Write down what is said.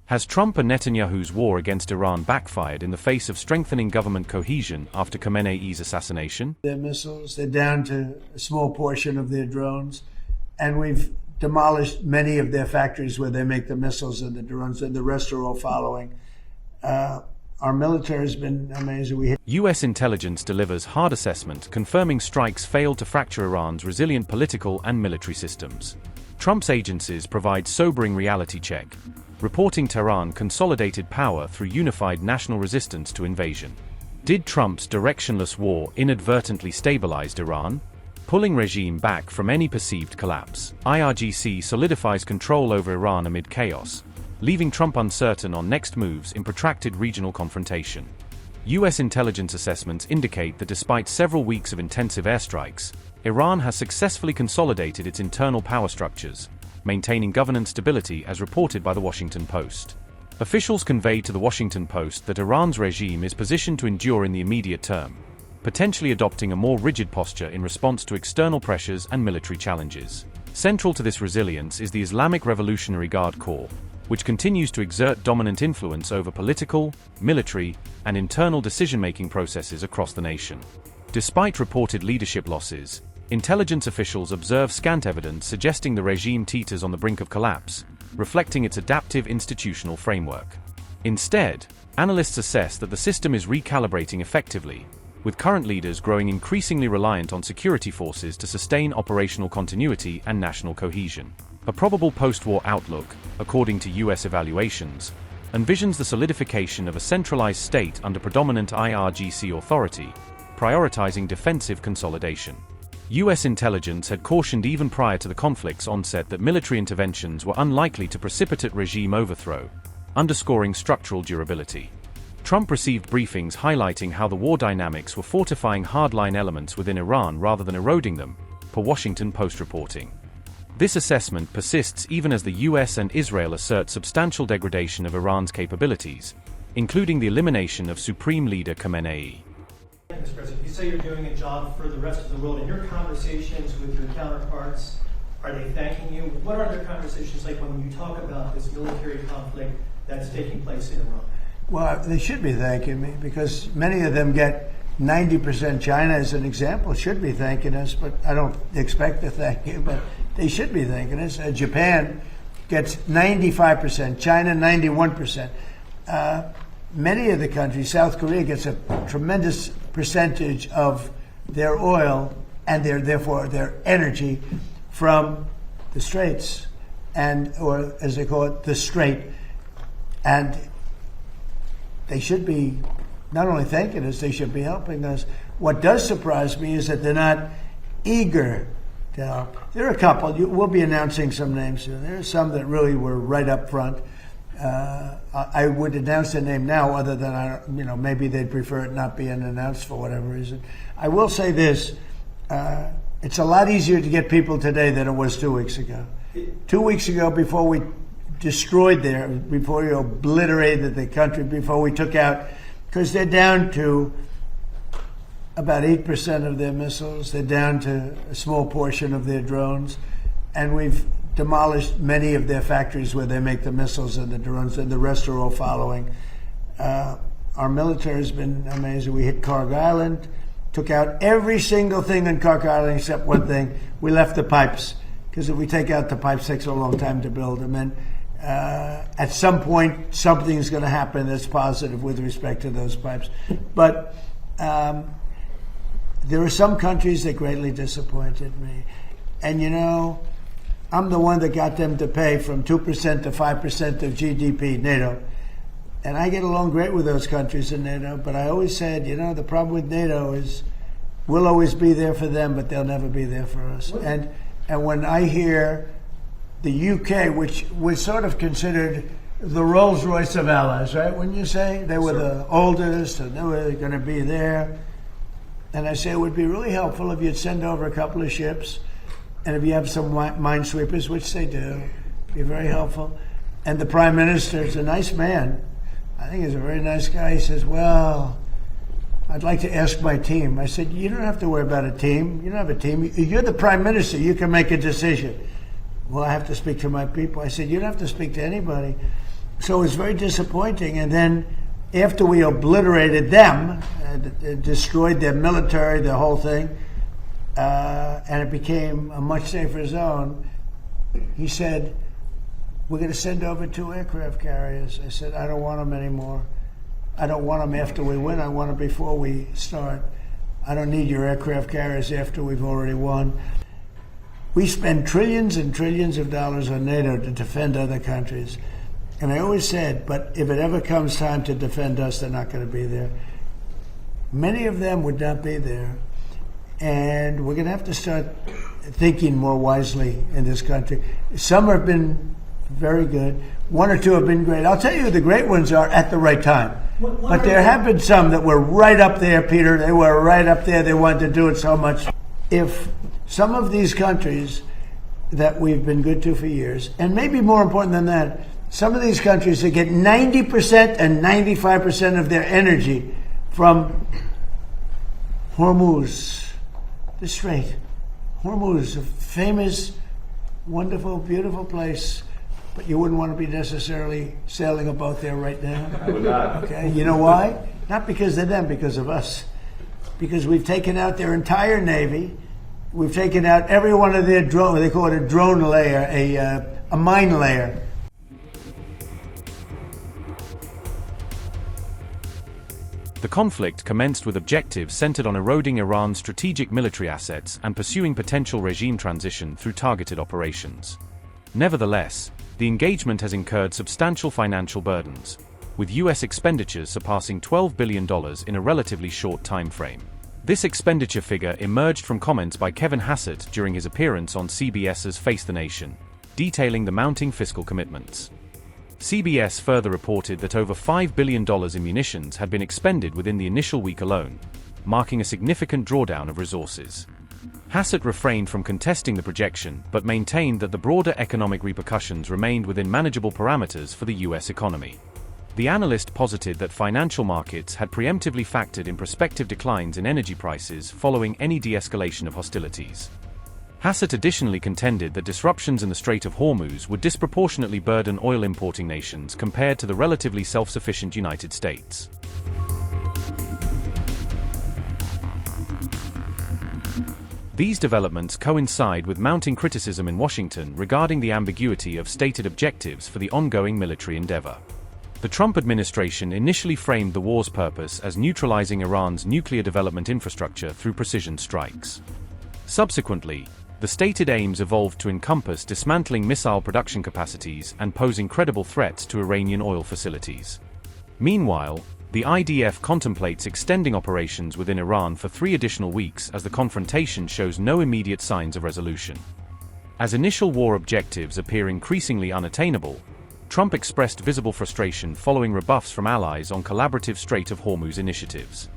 Has Trump and Netanyahu's war against Iran backfired in the face of strengthening government cohesion after Khamenei's assassination? Their missiles, they're down to a small portion of their drones, and we've demolished many of their factories where they make the missiles and the drones, and the rest are all following. Our military has been amazing. U.S. intelligence delivers hard assessment confirming strikes failed to fracture Iran's resilient political and military systems. Trump's agencies provide sobering reality check, reporting Tehran consolidated power through unified national resistance to invasion. Did Trump's directionless war inadvertently stabilize Iran, pulling regime back from any perceived collapse? IRGC solidifies control over Iran amid chaos, leaving Trump uncertain on next moves in protracted regional confrontation. U.S. intelligence assessments indicate that despite several weeks of intensive airstrikes, Iran has successfully consolidated its internal power structures, maintaining governance stability as reported by the Washington Post. Officials conveyed to the Washington Post that Iran's regime is positioned to endure in the immediate term, potentially adopting a more rigid posture in response to external pressures and military challenges. Central to this resilience is the Islamic Revolutionary Guard Corps, which continues to exert dominant influence over political, military, and internal decision-making processes across the nation. Despite reported leadership losses, intelligence officials observe scant evidence suggesting the regime teeters on the brink of collapse, reflecting its adaptive institutional framework. Instead, analysts assess that the system is recalibrating effectively, with current leaders growing increasingly reliant on security forces to sustain operational continuity and national cohesion. A probable post-war outlook, according to U.S. evaluations, envisions the solidification of a centralized state under predominant IRGC authority, prioritizing defensive consolidation. U.S. intelligence had cautioned even prior to the conflict's onset that military interventions were unlikely to precipitate regime overthrow, underscoring structural durability. Trump received briefings highlighting how the war dynamics were fortifying hardline elements within Iran rather than eroding them, per Washington Post reporting. This assessment persists even as the US and Israel assert substantial degradation of Iran's capabilities, including the elimination of Supreme Leader Khamenei. Mr. President, you say you're doing a job for the rest of the world. In your conversations with your counterparts, are they thanking you? What are their conversations like when you talk about this military conflict that's taking place in Iran? Well, they should be thanking me because many of them get 90%. China, as an example, should be thanking us, but I don't expect to thank you, but they should be thanking us. Japan gets 95%, China 91%. Many of the countries, South Korea gets a tremendous percentage of their oil and therefore their energy from the Straits, or as they call it, the Strait. And they should be not only thanking us, they should be helping us. What does surprise me is that they're not eager to help. There are a couple. We'll be announcing some names soon. There are some that really were right up front. I would announce their name now, other than maybe they'd prefer it not being announced for whatever reason. I will say this: it's a lot easier to get people today than it was 2 weeks ago. 2 weeks ago, before we destroyed before we obliterated the country, before we took out, because they're down to about 8% of their missiles, they're down to a small portion of their drones, and we've demolished many of their factories where they make the missiles and the drones, and the rest are all following. Our military has been amazing. We hit Karg Island, took out every single thing in Karg Island except one thing. We left the pipes, because if we take out the pipes, it takes a long time to build them. And at some point, something is going to happen that's positive with respect to those pipes. But there are some countries that greatly disappointed me. And I'm the one that got them to pay from 2% to 5% of GDP, NATO. And I get along great with those countries in NATO, but I always said, the problem with NATO is we'll always be there for them, but they'll never be there for us. And when I hear the UK, which was sort of considered the Rolls-Royce of allies, right? When you say they were the oldest and they were going to be there. And I say it would be really helpful if you'd send over a couple of ships, and if you have some minesweepers, which they do, be very helpful. And the Prime Minister is a nice man. I think he's a very nice guy. He says, well, I'd like to ask my team. I said, you don't have to worry about a team. You don't have a team. You're the Prime Minister. You can make a decision. Well, I have to speak to my people. I said, you don't have to speak to anybody. So it was very disappointing. And then after we obliterated them, destroyed their military, the whole thing, and it became a much safer zone, he said, we're going to send over 2 aircraft carriers. I said, I don't want them anymore. I don't want them after we win. I want them before we start. I don't need your aircraft carriers after we've already won. We spend trillions and trillions of dollars on NATO to defend other countries. And I always said, but if it ever comes time to defend us, they're not going to be there. Many of them would not be there. And we're going to have to start thinking more wisely in this country. Some have been very good. 1 or 2 have been great. I'll tell you who the great ones are at the right time. But there have been some that were right up there, Peter. They were right up there. They wanted to do it so much. If some of these countries that we've been good to for years, and maybe more important than that, some of these countries that get 90% and 95% of their energy from Hormuz, the Strait. Hormuz, a famous, wonderful, beautiful place, but you wouldn't want to be necessarily sailing a boat there right now. I would not. Okay, you know why? Not because of them, because of us. Because we've taken out their entire navy. We've taken out every one of their drone. They call it a drone layer, a mine layer. The conflict commenced with objectives centered on eroding Iran's strategic military assets and pursuing potential regime transition through targeted operations. Nevertheless, the engagement has incurred substantial financial burdens, with U.S. expenditures surpassing $12 billion in a relatively short time frame. This expenditure figure emerged from comments by Kevin Hassett during his appearance on CBS's Face the Nation, detailing the mounting fiscal commitments. CBS further reported that over $5 billion in munitions had been expended within the initial week alone, marking a significant drawdown of resources. Hassett refrained from contesting the projection but maintained that the broader economic repercussions remained within manageable parameters for the U.S. economy. The analyst posited that financial markets had preemptively factored in prospective declines in energy prices following any de-escalation of hostilities. Hassett additionally contended that disruptions in the Strait of Hormuz would disproportionately burden oil-importing nations compared to the relatively self-sufficient United States. These developments coincide with mounting criticism in Washington regarding the ambiguity of stated objectives for the ongoing military endeavor. The Trump administration initially framed the war's purpose as neutralizing Iran's nuclear development infrastructure through precision strikes. Subsequently, the stated aims evolved to encompass dismantling missile production capacities and posing credible threats to Iranian oil facilities. Meanwhile, the IDF contemplates extending operations within Iran for 3 additional weeks as the confrontation shows no immediate signs of resolution. As initial war objectives appear increasingly unattainable, Trump expressed visible frustration following rebuffs from allies on collaborative Strait of Hormuz initiatives.